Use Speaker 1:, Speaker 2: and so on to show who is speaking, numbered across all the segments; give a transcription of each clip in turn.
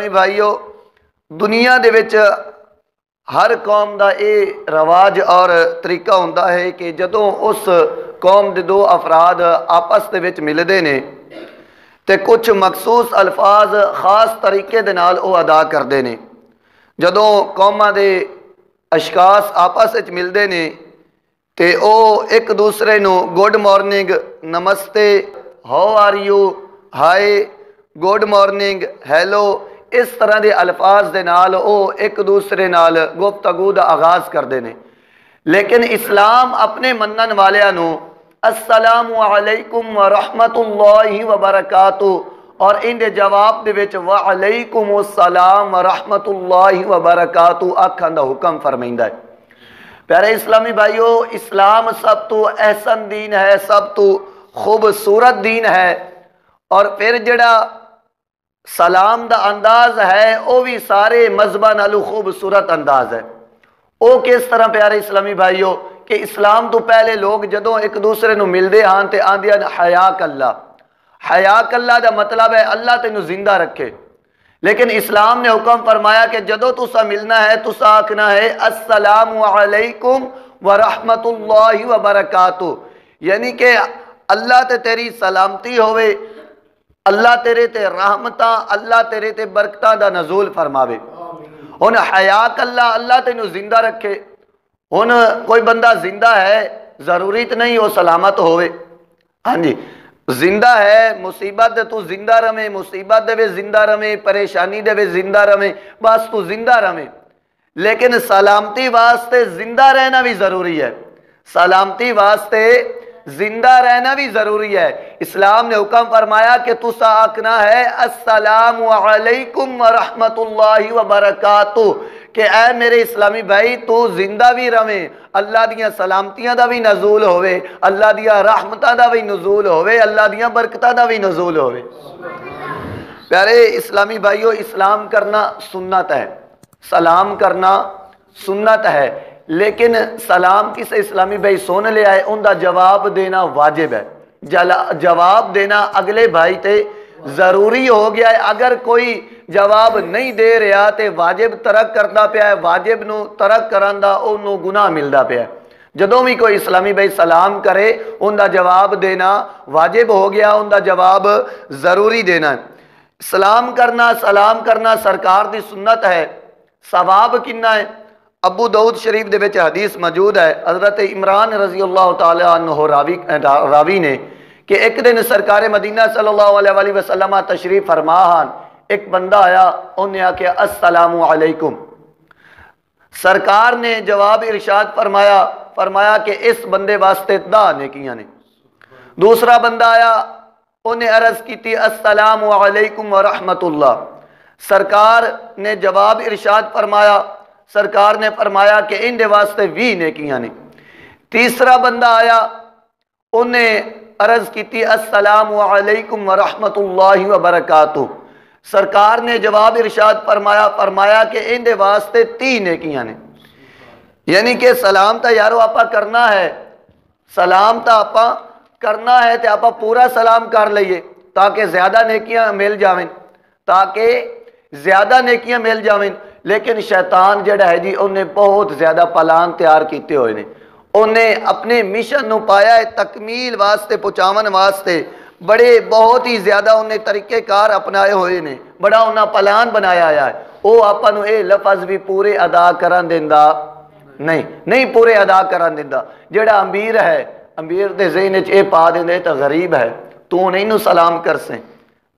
Speaker 1: भाईओ, दुनिया दे विच हर कौम का यह रवाज और तरीका होंदा है कि जदों उस कौम के दो अफराद आपस दे विच मिलते हैं तो कुछ मखसूस अल्फाज खास तरीके दे नाल वो अदा करते हैं। जदों कौमां दे अशखास आपस विच मिलते हैं तो वो एक दूसरे नूं गुड मॉर्निंग, नमस्ते, how are you, hi, good morning, hello, इस तरह के अल्फाज दे नाल वो एक दूसरे नाल गुफ्तगू दा आगाज़ करते हैं। लेकिन इस्लाम अपने मनन वालियां नूं अस्सलामु अलैकुम व रहमतुल्लाहि व बरकातुहू और इनके जवाब दे विच व अलैकुमुस्सलाम व रहमतुल्लाहि व बरकातुहू आखण दा हुक्म फरमाइंदा है। प्यारे इस्लामी भाईओ, इस्लाम सब तो एहसन दीन है, सब तो खूबसूरत दीन है। और फिर जड़ा सलाम दा अंदाज है वह भी सारे मजहबां नालों खूबसूरत अंदाज है। वो किस तरह प्यारे इस्लामी भाईओ कि इस्लाम तो पहले लोग जदों एक दूसरे नूं मिलते हैं तो आंदे हया कल्ला। हया कल्ला का मतलब है अल्लाह तेनू जिंदा रखे। लेकिन इस्लाम ने हुक्म फरमाया कि जदों तुसा मिलना है तुसा आखना है अस्सलामु अलैकुम व रहमतुल्लाहि व बरकातुहू, यानी कि अल्लाह ते तेरी सलामती होवे, अल्लाह तेरे ते रहमतां, अल्लाह तेरे ते बरकतां दा नज़ूल फरमावे। हुण हया कल्ला अल्लाह तेनू जिंदा रखे। हुण कोई बंदा जिंदा है जरूरी तो नहीं वो सलामत होवे। हाँ जी, जिंदा है, मुसीबत तू जिंदा रवे, मुसीबत दे जिंदा रवे, परेशानी दे जिंदा रवे, बस तू जिंदा रवे। लेकिन सलामती वास्ते जिंदा रहना भी जरूरी है, सलामती वास्ते जिंदा रहना भी जरूरी है। इस्लाम ने हुक्म फरमाया कि तुसा आखना है अस्सलामु अलैकुम व रहमतुल्लाहि व बरकातुहू कि ऐ मेरे इस्लामी भाई तू जिंदा भी रवे, अल्लाह दियां सलामतियां दा भी नज़ूल होवे, अल्लाह दियां रहमतां दा भी नज़ूल होवे, अल्लाह दियां बरकतां दा भी नज़ूल होवे। प्यारे इस्लामी भाईओ, इस्लाम करना सुन्नत है, सलाम करना सुन्नत है, लेकिन सलाम किसे इस्लामी भाई सुन लिया है उनका जवाब देना वाजिब है। जवाब देना अगले भाई ते जरूरी हो गया है। अगर कोई जवाब नहीं दे रहा तो वाजिब तरक करता पाया है, वाजिब नूं तरक करन दा उन्होंने गुनाह मिलता पाया। जदों भी कोई इस्लामी भाई सलाम करे उनका जवाब देना वाजिब हो गया, उनका जवाब जरूरी देना। सलाम करना सरकार की सुन्नत है। सवाब कितना है? अबू दाऊद शरीफ दे विच हदीस मौजूद है, हज़रत इमरान रज़ी अल्लाह तआला अन्हु रावी ने कि एक दिन सरकार मदीना सल्लल्लाहु अलैहि वसल्लम तशरीफ फरमा हन। एक बंदा आया, उन्हें आख्या अस्सलामु अलैकुम। सरकार ने जवाब इरशाद फरमाया कि इस बंदे वास्ते 10 नेकियां ने। दूसरा बंदा आया, उन्हें अर्ज की अस्सलामु अलैकुम व रहमतुल्लाह। सरकार ने जवाब इरशाद फरमाया, सरकार ने फरमाया कि इनके वास्ते 20 नेकियां ने। तीसरा बंदा आया, उन्हें अर्ज की अस्सलामु अलैकुम व रहमतुल्लाहि व बरकातुहू। सरकार ने जवाब इरशाद फरमाया कि इनके वास्ते 30 नेकियां ने। यानी कि सलाम तो यारो आपा करना है, सलाम तो आपा करना है तो आपा पूरा सलाम कर लीए ताकि ज्यादा नेकियां मिल जावें, ताकि ज्यादा नेकियां मिल जावें। लेकिन शैतान जिहड़ा है जी उन्हें बहुत ज्यादा प्लान तैयार किए हुए ने। उन्हें अपने मिशन नूं पाया है तकमील वास्ते, पहुँचावन वास्ते बड़े बहुत ही ज्यादा उन्हें तरीकेकार अपनाए हुए ने, बड़ा उन्हें प्लान बनाया आया है। वह आपां नूं ये लफज भी पूरे अदा करन दिंदा नहीं पूरे अदा करन दिंदा। जिहड़ा अमीर है, अमीर दे ज़हन च ये पा दिंदे तो गरीब है, तू नहीं नूं सलाम करसे,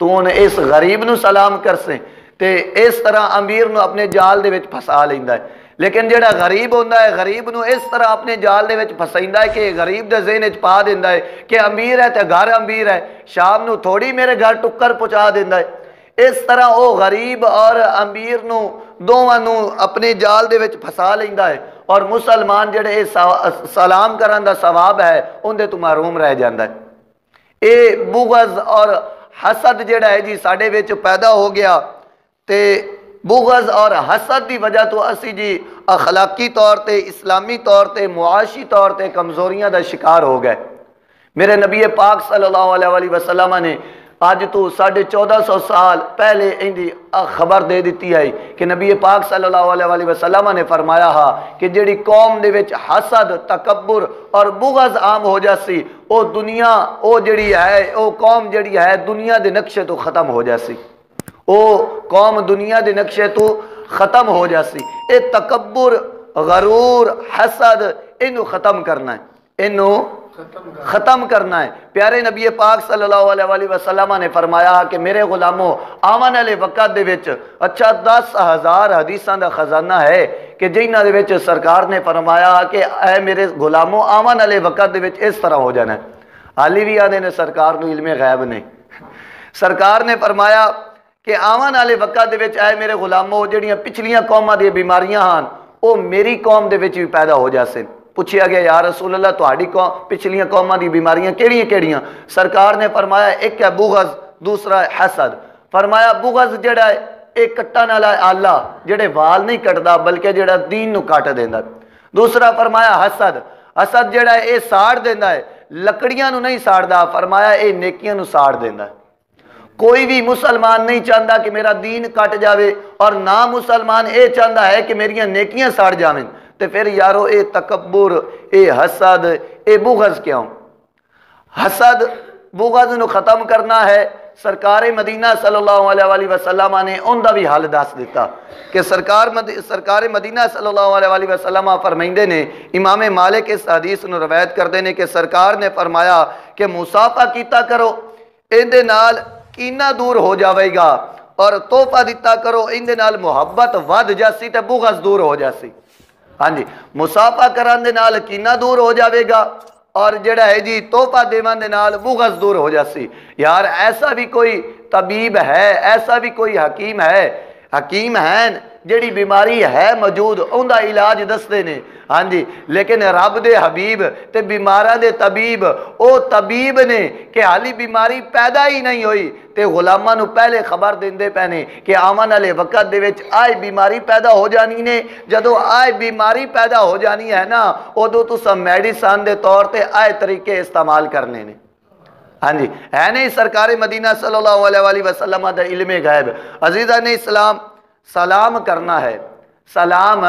Speaker 1: तू इस गरीब नूं सलाम करसे, तो इस तरह अमीर नूं अपने जाल दे विच फसा लैंदा है। लेकिन जिहड़ा गरीब होंदा है, गरीब नूं इस तरह अपने जाल दे विच फसाइंदा है कि गरीब दे ज़हन च पा दिंदा है कि अमीर है तो घर अमीर है, शाम नूं थोड़ी मेरे घर टुक्कर पहुँचा दिंदा है। इस तरह वो गरीब और अमीर नूं दोवां नूं अपने जाल दे विच फसा लैंदा है। और मुसलमान जिहड़े सलाम करन दा सवाब है उहदे तो महरूम रह जांदा है। ये बुग़ज़ और हसद जिहड़ा है जी साडे विच पैदा हो गया, ते बुग़ज़ और हसद की वजह तो असी जी अखलाकी तौर पर, इस्लामी तौर पर, मुआशी तौर पर कमज़ोरियां का शिकार हो गए। मेरे नबी पाक सल्लल्लाहु अलैहि वसल्लम ने अज तो 1450 साल पहले इनकी खबर दे दी है कि नबी पाक सल्लल्लाहु अलैहि वसल्लम ने फरमाया हा कि जिहड़ी कौम दे विच हसद, तकब्बुर और बुग़ज़ आम हो जासी, वो दुनिया वो जिहड़ी है वो कौम जिहड़ी है दुनिया के नक्शे तो ख़त्म हो जासी। वो कौम दुनिया के नक्शे तो ख़त्म हो जासी। ये तकब्बुर, गरूर, हसद इनू ख़त्म करना है, इनू ख़त्म करना है। प्यारे नबी पाक सल्लल्लाहु अलैहि वसल्लम ने फरमाया कि मेरे गुलामों आवन वाले वक़्त दे विच अच्छा 10,000 हदीसां दा खजाना है कि जिन्हां दे विच सरकार ने फरमाया कि ऐ मेरे गुलामों आवन वाले वक़्त दे विच इस तरह हो जाना है। हाली भी आदे ने सरकार नूं इल्मे गैब नहीं। सरकार ने फरमाया कि आवन वाले वक़्त दे विच ऐ मेरे गुलामों जिहड़ियां पिछलियां कौमां दी बीमारियां हन वो मेरी कौम दे विच भी पैदा हो जासन। पूछा गया या रसूल अल्लाह तुहाडी कौम पिछलियां कौमां दी बीमारियां केड़ियां केड़ियां? सरकार ने फरमाया एक है बुग़ज़, दूसरा है हसद। फरमाया बुग़ज़ जिहड़ा है एक कट्टण वाला आला जिहड़े वाल नहीं कटदा बल्कि जिहड़ा दीन नूं कट देंदा। दूसरा फरमाया हसद, हसद जिहड़ा है ये साड़ देंदा है, लकड़ियां नूं नहीं साड़दा, फरमाया ये नेकियां नूं साड़ देंदा है। कोई भी मुसलमान नहीं चाहता कि मेरा दीन कट जाए और ना मुसलमान ये चाहता है कि मेरियां नेकियां सड़ जावें। तो फिर यारो ये तकब्बुर, ये हसद, ये बुग़ज़ क्यों? हसद बुग़ज़ नूं खत्म करना है। सरकार मदीना सल्लल्लाहु अलैहि वसल्लम ने उनका भी हल दस दिता कि सरकार मदीना सल्लल्लाहु अलैहि वसल्लम फरमाइंदे ने, इमाम मालिक इस हदीस नूं रवायत करते हैं कि सरकार ने फरमाया कि मुसाफा कीता करो, इहदे नाल कीना दूर हो जाएगा, और तोहफा दिता करो, इहदे नाल मुहब्बत वध जासी ते बुग़ज़ दूर हो जासी। हाँ जी, मुसाफा करन दे नाल कीना दूर हो जाएगा और जिहड़ा है जी तोहफा देवन दे नाल बुग़ज़ दूर हो जासी। यार ऐसा भी कोई तबीब है, ऐसा भी कोई हकीम है जिहड़ी बीमारी है मौजूद उनका इलाज दसते ने। हाँ जी, लेकिन रब दे हबीब ते बीमारां दे तबीब ओ तबीब ने कि हाली बीमारी पैदा ही नहीं हुई ते गुलामां नूं पहले खबर देंदे पे ने कि आवन वाले वक़्त दे विच आए बीमारी पैदा हो जानी ने। जदों आए बीमारी पैदा हो जानी है ना, उदों तुसां मेडिसन दे तौर ते आए तरीके इस्तेमाल करने ने। हाँ जी, है नहीं सरकार मदीना सल्लल्लाहु अलैहि वसल्लम दा इल्मे गैब। अजीज़ा ने इस्लाम सलाम करना है, सलाम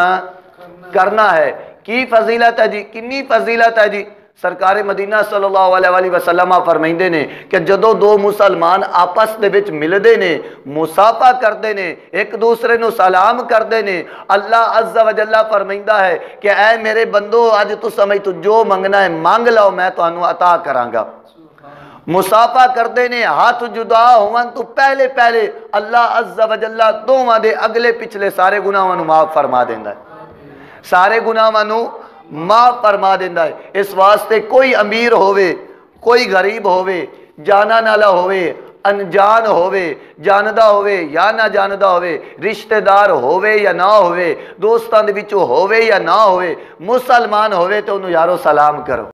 Speaker 1: करना है। की फजीलत है जी, किन्नी फजीलत है जी। सरकार मदीना सल्लल्लाहु अलैहि वसल्लम फरमाइंदे ने कि जदों दो मुसलमान आपस दे विच मिलदे ने, मुसाफा करते ने, एक दूसरे नूं सलाम करते ने, अल्लाह अज़्ज़ा व जल्ला फरमाइंदा है कि ऐ मेरे बंदो अज तू समय तू जो मंगना है मंग लो, मैं तुहानू अता करांगा। मुसाफा करते ने, हाथ जुदा होवन तो पहले पहले अल्लाह अज़्ज़ा व जल्ला दोवां दे अगले पिछले सारे गुनाहां नूं माफ़ फरमा देंदा है, सारे गुनाहां नूं माफ़ फरमा देंदा है। इस वास्ते कोई अमीर होवे, कोई गरीब होवे, जाना नाला होवे, अनजान होवे, जानदा होवे या ना जानदा होवे, रिश्तेदार होवे या ना होवे, दोस्तां दे विचों होवे या ना होवे, मुसलमान होवे तो उन्होंने यारो सलाम करो।